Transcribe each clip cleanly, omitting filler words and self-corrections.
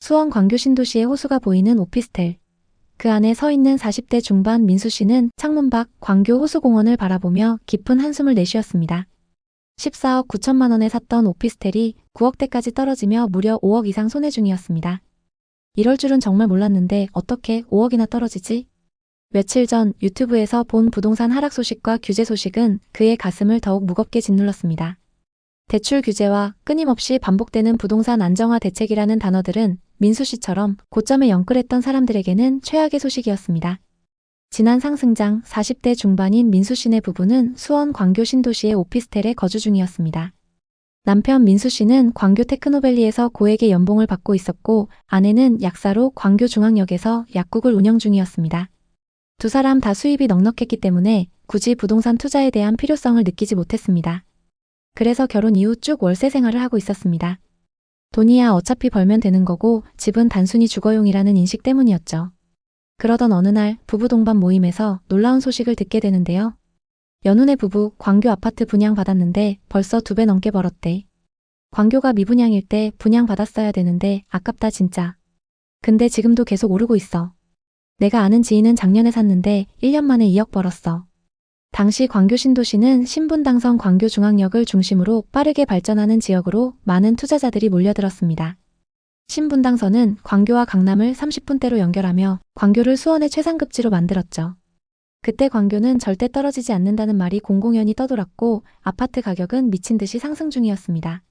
수원 광교 신도시의 호수가 보이는 오피스텔. 그 안에 서 있는 40대 중반 민수 씨는 창문 밖 광교 호수공원을 바라보며 깊은 한숨을 내쉬었습니다. 14억 9천만 원에 샀던 오피스텔이 9억대까지 떨어지며 무려 5억 이상 손해 중이었습니다. 이럴 줄은 정말 몰랐는데 어떻게 5억이나 떨어지지? 며칠 전 유튜브에서 본 부동산 하락 소식과 규제 소식은 그의 가슴을 더욱 무겁게 짓눌렀습니다. 대출 규제와 끊임없이 반복되는 부동산 안정화 대책이라는 단어들은 민수 씨처럼 고점에 영끌했던 사람들에게는 최악의 소식이었습니다. 지난 상승장 40대 중반인 민수 씨네 부부는 수원 광교 신도시의 오피스텔에 거주 중이었습니다. 남편 민수 씨는 광교 테크노밸리에서 고액의 연봉을 받고 있었고 아내는 약사로 광교 중앙역에서 약국을 운영 중이었습니다. 두 사람 다 수입이 넉넉했기 때문에 굳이 부동산 투자에 대한 필요성을 느끼지 못했습니다. 그래서 결혼 이후 쭉 월세 생활을 하고 있었습니다. 돈이야 어차피 벌면 되는 거고 집은 단순히 주거용이라는 인식 때문이었죠. 그러던 어느 날 부부 동반 모임에서 놀라운 소식을 듣게 되는데요. 연훈의 부부 광교 아파트 분양받았는데 벌써 2배 넘게 벌었대. 광교가 미분양일 때 분양받았어야 되는데 아깝다 진짜. 근데 지금도 계속 오르고 있어. 내가 아는 지인은 작년에 샀는데 1년 만에 2억 벌었어. 당시 광교 신도시는 신분당선 광교 중앙역을 중심으로 빠르게 발전하는 지역으로 많은 투자자들이 몰려들었습니다. 신분당선은 광교와 강남을 30분대로 연결하며 광교를 수원의 최상급지로 만들었죠. 그때 광교는 절대 떨어지지 않는다는 말이 공공연히 떠돌았고 아파트 가격은 미친 듯이 상승 중이었습니다.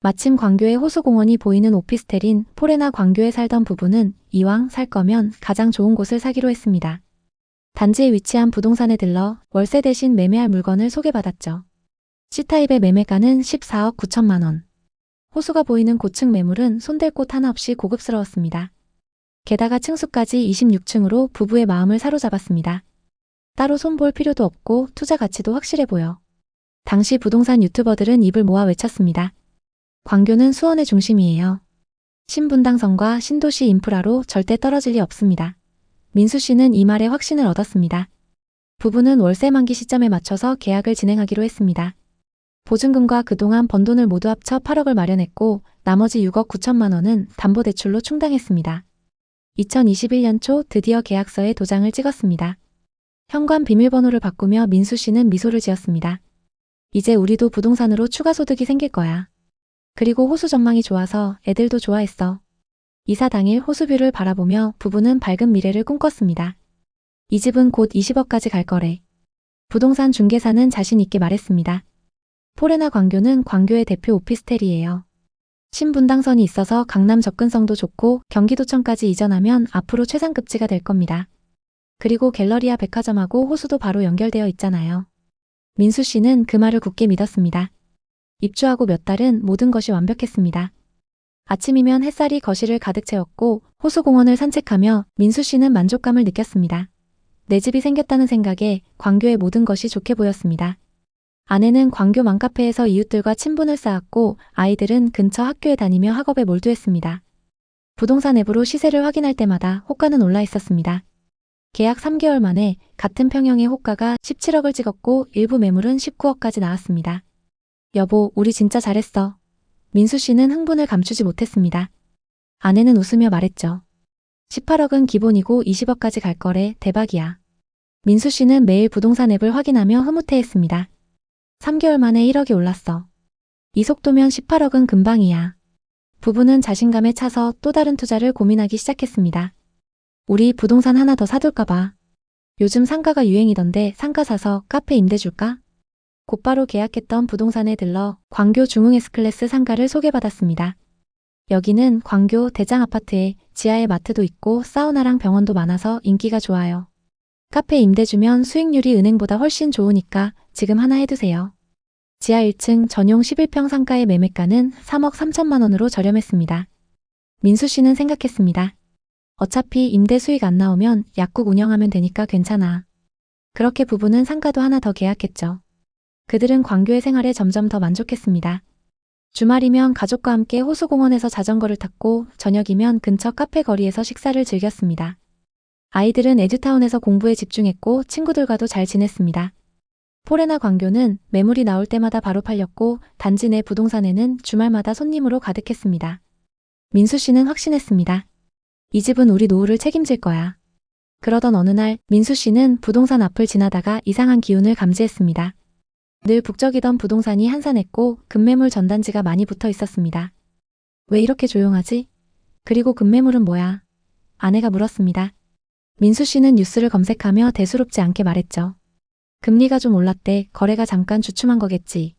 마침 광교의 호수공원이 보이는 오피스텔인 포레나 광교에 살던 부부는 이왕 살 거면 가장 좋은 곳을 사기로 했습니다. 단지에 위치한 부동산에 들러 월세 대신 매매할 물건을 소개받았죠. C타입의 매매가는 14억 9천만 원. 호수가 보이는 고층 매물은 손댈 곳 하나 없이 고급스러웠습니다. 게다가 층수까지 26층으로 부부의 마음을 사로잡았습니다. 따로 손볼 필요도 없고 투자 가치도 확실해 보여. 당시 부동산 유튜버들은 입을 모아 외쳤습니다. 광교는 수원의 중심이에요. 신분당선과 신도시 인프라로 절대 떨어질 리 없습니다. 민수 씨는 이 말에 확신을 얻었습니다. 부부는 월세 만기 시점에 맞춰서 계약을 진행하기로 했습니다. 보증금과 그동안 번 돈을 모두 합쳐 8억을 마련했고 나머지 6억 9천만 원은 담보대출로 충당했습니다. 2021년 초 드디어 계약서에 도장을 찍었습니다. 현관 비밀번호를 바꾸며 민수 씨는 미소를 지었습니다. 이제 우리도 부동산으로 추가 소득이 생길 거야. 그리고 호수 전망이 좋아서 애들도 좋아했어. 이사 당일 호수뷰를 바라보며 부부는 밝은 미래를 꿈꿨습니다. 이 집은 곧 20억까지 갈 거래. 부동산 중개사는 자신 있게 말했습니다. 포레나 광교는 광교의 대표 오피스텔이에요. 신분당선이 있어서 강남 접근성도 좋고 경기도청까지 이전하면 앞으로 최상급지가 될 겁니다. 그리고 갤러리아 백화점하고 호수도 바로 연결되어 있잖아요. 민수 씨는 그 말을 굳게 믿었습니다. 입주하고 몇 달은 모든 것이 완벽했습니다. 아침이면 햇살이 거실을 가득 채웠고 호수공원을 산책하며 민수 씨는 만족감을 느꼈습니다. 내 집이 생겼다는 생각에 광교의 모든 것이 좋게 보였습니다. 아내는 광교 맘카페에서 이웃들과 친분을 쌓았고 아이들은 근처 학교에 다니며 학업에 몰두했습니다. 부동산 앱으로 시세를 확인할 때마다 호가는 올라 있었습니다. 계약 3개월 만에 같은 평형의 호가가 17억을 찍었고 일부 매물은 19억까지 나왔습니다. 여보, 우리 진짜 잘했어. 민수 씨는 흥분을 감추지 못했습니다. 아내는 웃으며 말했죠. 18억은 기본이고 20억까지 갈 거래. 대박이야. 민수 씨는 매일 부동산 앱을 확인하며 흐뭇해했습니다. 3개월 만에 1억이 올랐어. 이 속도면 18억은 금방이야. 부부는 자신감에 차서 또 다른 투자를 고민하기 시작했습니다. 우리 부동산 하나 더 사둘까 봐. 요즘 상가가 유행이던데 상가 사서 카페 임대 줄까? 곧바로 계약했던 부동산에 들러 광교 중흥 S클래스 상가를 소개받았습니다. 여기는 광교 대장 아파트에 지하에 마트도 있고 사우나랑 병원도 많아서 인기가 좋아요. 카페 임대 주면 수익률이 은행보다 훨씬 좋으니까 지금 하나 해두세요. 지하 1층 전용 11평 상가의 매매가는 3억 3천만 원으로 저렴했습니다. 민수 씨는 생각했습니다. 어차피 임대 수익 안 나오면 약국 운영하면 되니까 괜찮아. 그렇게 부부는 상가도 하나 더 계약했죠. 그들은 광교의 생활에 점점 더 만족했습니다. 주말이면 가족과 함께 호수공원에서 자전거를 탔고 저녁이면 근처 카페 거리에서 식사를 즐겼습니다. 아이들은 에듀타운에서 공부에 집중했고 친구들과도 잘 지냈습니다. 포레나 광교는 매물이 나올 때마다 바로 팔렸고 단지 내 부동산에는 주말마다 손님으로 가득했습니다. 민수 씨는 확신했습니다. 이 집은 우리 노후를 책임질 거야. 그러던 어느 날 민수 씨는 부동산 앞을 지나다가 이상한 기운을 감지했습니다. 늘 북적이던 부동산이 한산했고 급매물 전단지가 많이 붙어 있었습니다. 왜 이렇게 조용하지? 그리고 급매물은 뭐야? 아내가 물었습니다. 민수 씨는 뉴스를 검색하며 대수롭지 않게 말했죠. 금리가 좀 올랐대. 거래가 잠깐 주춤한 거겠지.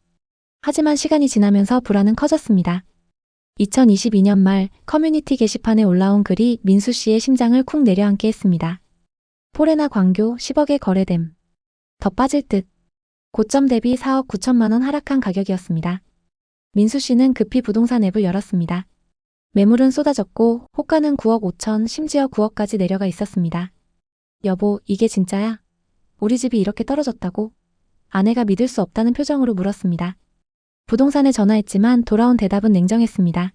하지만 시간이 지나면서 불안은 커졌습니다. 2022년 말 커뮤니티 게시판에 올라온 글이 민수 씨의 심장을 쿵 내려앉게 했습니다. 포레나 광교 10억에 거래됨. 더 빠질 듯. 고점 대비 4억 9천만 원 하락한 가격이었습니다. 민수 씨는 급히 부동산 앱을 열었습니다. 매물은 쏟아졌고 호가는 9억 5천 심지어 9억까지 내려가 있었습니다. 여보, 이게 진짜야? 우리 집이 이렇게 떨어졌다고? 아내가 믿을 수 없다는 표정으로 물었습니다. 부동산에 전화했지만 돌아온 대답은 냉정했습니다.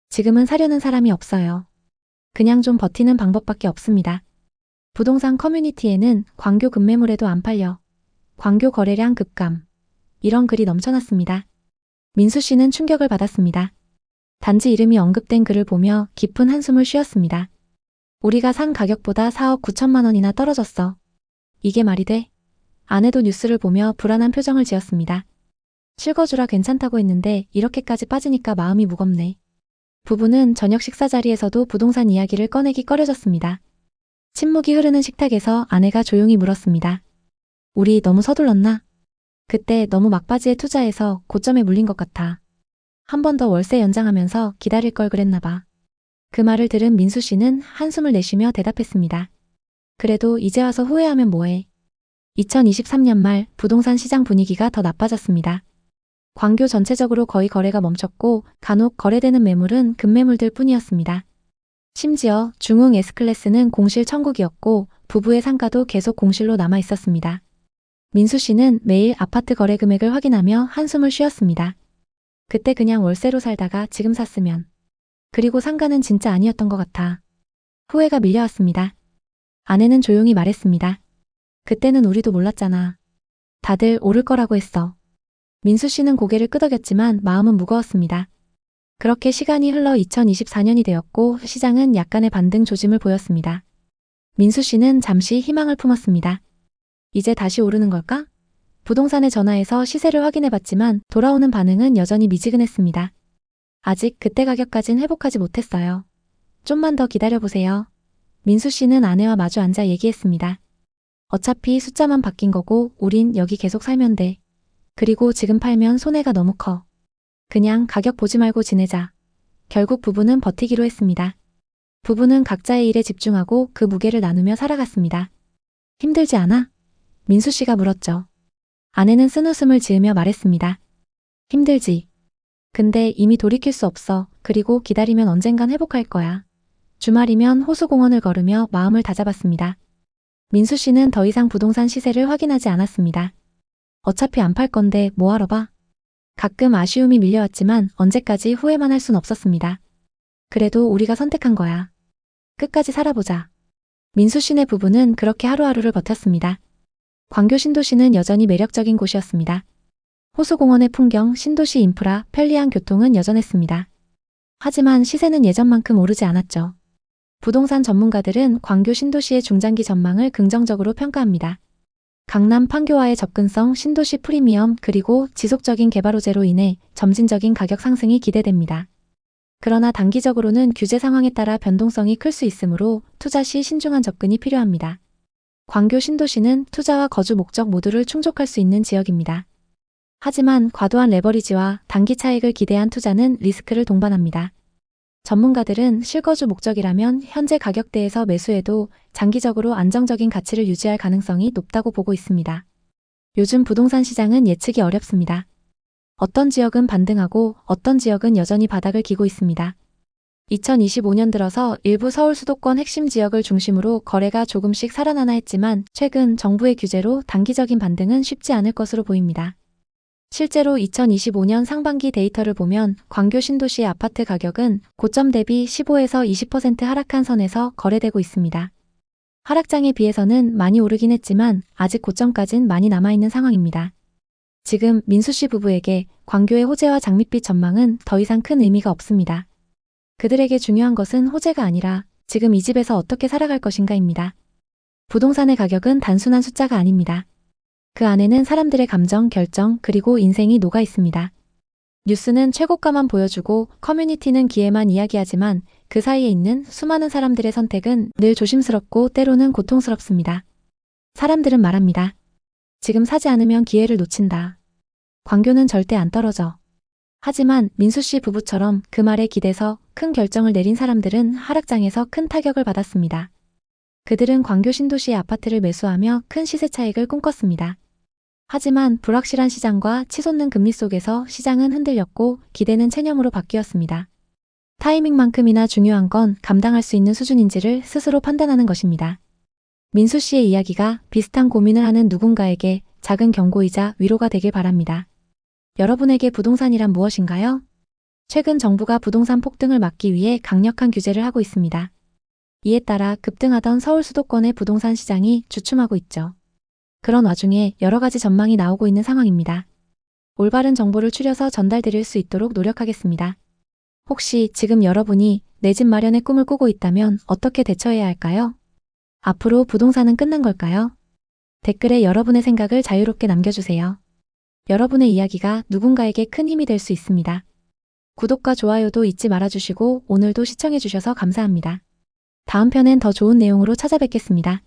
지금은 사려는 사람이 없어요. 그냥 좀 버티는 방법밖에 없습니다. 부동산 커뮤니티에는 광교 급매물에도 안 팔려. 광교 거래량 급감. 이런 글이 넘쳐났습니다. 민수 씨는 충격을 받았습니다. 단지 이름이 언급된 글을 보며 깊은 한숨을 쉬었습니다. 우리가 산 가격보다 4억 9천만 원이나 떨어졌어. 이게 말이 돼? 아내도 뉴스를 보며 불안한 표정을 지었습니다. 실거주라 괜찮다고 했는데 이렇게까지 빠지니까 마음이 무겁네. 부부는 저녁 식사 자리에서도 부동산 이야기를 꺼내기 꺼려졌습니다. 침묵이 흐르는 식탁에서 아내가 조용히 물었습니다. 우리 너무 서둘렀나? 그때 너무 막바지에 투자해서 고점에 물린 것 같아. 한 번 더 월세 연장하면서 기다릴 걸 그랬나 봐. 그 말을 들은 민수 씨는 한숨을 내쉬며 대답했습니다. 그래도 이제 와서 후회하면 뭐해. 2023년 말 부동산 시장 분위기가 더 나빠졌습니다. 광교 전체적으로 거의 거래가 멈췄고 간혹 거래되는 매물은 급매물들 뿐이었습니다. 심지어 중흥 S클래스는 공실 천국이었고 부부의 상가도 계속 공실로 남아 있었습니다. 민수 씨는 매일 아파트 거래 금액을 확인하며 한숨을 쉬었습니다. 그때 그냥 월세로 살다가 지금 샀으면. 그리고 상가는 진짜 아니었던 것 같아. 후회가 밀려왔습니다. 아내는 조용히 말했습니다. 그때는 우리도 몰랐잖아. 다들 오를 거라고 했어. 민수 씨는 고개를 끄덕였지만 마음은 무거웠습니다. 그렇게 시간이 흘러 2024년이 되었고 시장은 약간의 반등 조짐을 보였습니다. 민수 씨는 잠시 희망을 품었습니다. 이제 다시 오르는 걸까? 부동산에 전화해서 시세를 확인해봤지만 돌아오는 반응은 여전히 미지근했습니다. 아직 그때 가격까진 회복하지 못했어요. 좀만 더 기다려보세요. 민수 씨는 아내와 마주 앉아 얘기했습니다. 어차피 숫자만 바뀐 거고 우린 여기 계속 살면 돼. 그리고 지금 팔면 손해가 너무 커. 그냥 가격 보지 말고 지내자. 결국 부부는 버티기로 했습니다. 부부는 각자의 일에 집중하고 그 무게를 나누며 살아갔습니다. 힘들지 않아? 민수 씨가 물었죠. 아내는 쓴웃음을 지으며 말했습니다. 힘들지. 근데 이미 돌이킬 수 없어. 그리고 기다리면 언젠간 회복할 거야. 주말이면 호수공원을 걸으며 마음을 다잡았습니다. 민수 씨는 더 이상 부동산 시세를 확인하지 않았습니다. 어차피 안 팔 건데 뭐하러 봐. 가끔 아쉬움이 밀려왔지만 언제까지 후회만 할 순 없었습니다. 그래도 우리가 선택한 거야. 끝까지 살아보자. 민수 씨네 부부는 그렇게 하루하루를 버텼습니다. 광교 신도시는 여전히 매력적인 곳이었습니다. 호수공원의 풍경, 신도시 인프라, 편리한 교통은 여전했습니다. 하지만 시세는 예전만큼 오르지 않았죠. 부동산 전문가들은 광교 신도시의 중장기 전망을 긍정적으로 평가합니다. 강남 판교와의 접근성, 신도시 프리미엄, 그리고 지속적인 개발 호재로 인해 점진적인 가격 상승이 기대됩니다. 그러나 단기적으로는 규제 상황에 따라 변동성이 클 수 있으므로 투자 시 신중한 접근이 필요합니다. 광교 신도시는 투자와 거주 목적 모두를 충족할 수 있는 지역입니다. 하지만 과도한 레버리지와 단기 차익을 기대한 투자는 리스크를 동반합니다. 전문가들은 실거주 목적이라면 현재 가격대에서 매수해도 장기적으로 안정적인 가치를 유지할 가능성이 높다고 보고 있습니다. 요즘 부동산 시장은 예측이 어렵습니다. 어떤 지역은 반등하고 어떤 지역은 여전히 바닥을 기고 있습니다. 2025년 들어서 일부 서울 수도권 핵심 지역을 중심으로 거래가 조금씩 살아나나 했지만 최근 정부의 규제로 단기적인 반등은 쉽지 않을 것으로 보입니다. 실제로 2025년 상반기 데이터를 보면 광교 신도시의 아파트 가격은 고점 대비 15에서 20% 하락한 선에서 거래되고 있습니다. 하락장에 비해서는 많이 오르긴 했지만 아직 고점까진 많이 남아있는 상황입니다. 지금 민수 씨 부부에게 광교의 호재와 장밋빛 전망은 더 이상 큰 의미가 없습니다. 그들에게 중요한 것은 호재가 아니라 지금 이 집에서 어떻게 살아갈 것인가입니다. 부동산의 가격은 단순한 숫자가 아닙니다. 그 안에는 사람들의 감정, 결정, 그리고 인생이 녹아 있습니다. 뉴스는 최고가만 보여주고 커뮤니티는 기회만 이야기하지만 그 사이에 있는 수많은 사람들의 선택은 늘 조심스럽고 때로는 고통스럽습니다. 사람들은 말합니다. 지금 사지 않으면 기회를 놓친다. 광교는 절대 안 떨어져. 하지만 민수 씨 부부처럼 그 말에 기대서 큰 결정을 내린 사람들은 하락장에서 큰 타격을 받았습니다. 그들은 광교 신도시의 아파트를 매수하며 큰 시세 차익을 꿈꿨습니다. 하지만 불확실한 시장과 치솟는 금리 속에서 시장은 흔들렸고 기대는 체념으로 바뀌었습니다. 타이밍만큼이나 중요한 건 감당할 수 있는 수준인지를 스스로 판단하는 것입니다. 민수 씨의 이야기가 비슷한 고민을 하는 누군가에게 작은 경고이자 위로가 되길 바랍니다. 여러분에게 부동산이란 무엇인가요? 최근 정부가 부동산 폭등을 막기 위해 강력한 규제를 하고 있습니다. 이에 따라 급등하던 서울 수도권의 부동산 시장이 주춤하고 있죠. 그런 와중에 여러 가지 전망이 나오고 있는 상황입니다. 올바른 정보를 추려서 전달드릴 수 있도록 노력하겠습니다. 혹시 지금 여러분이 내 집 마련의 꿈을 꾸고 있다면 어떻게 대처해야 할까요? 앞으로 부동산은 끝난 걸까요? 댓글에 여러분의 생각을 자유롭게 남겨주세요. 여러분의 이야기가 누군가에게 큰 힘이 될 수 있습니다. 구독과 좋아요도 잊지 말아주시고 오늘도 시청해주셔서 감사합니다. 다음 편엔 더 좋은 내용으로 찾아뵙겠습니다.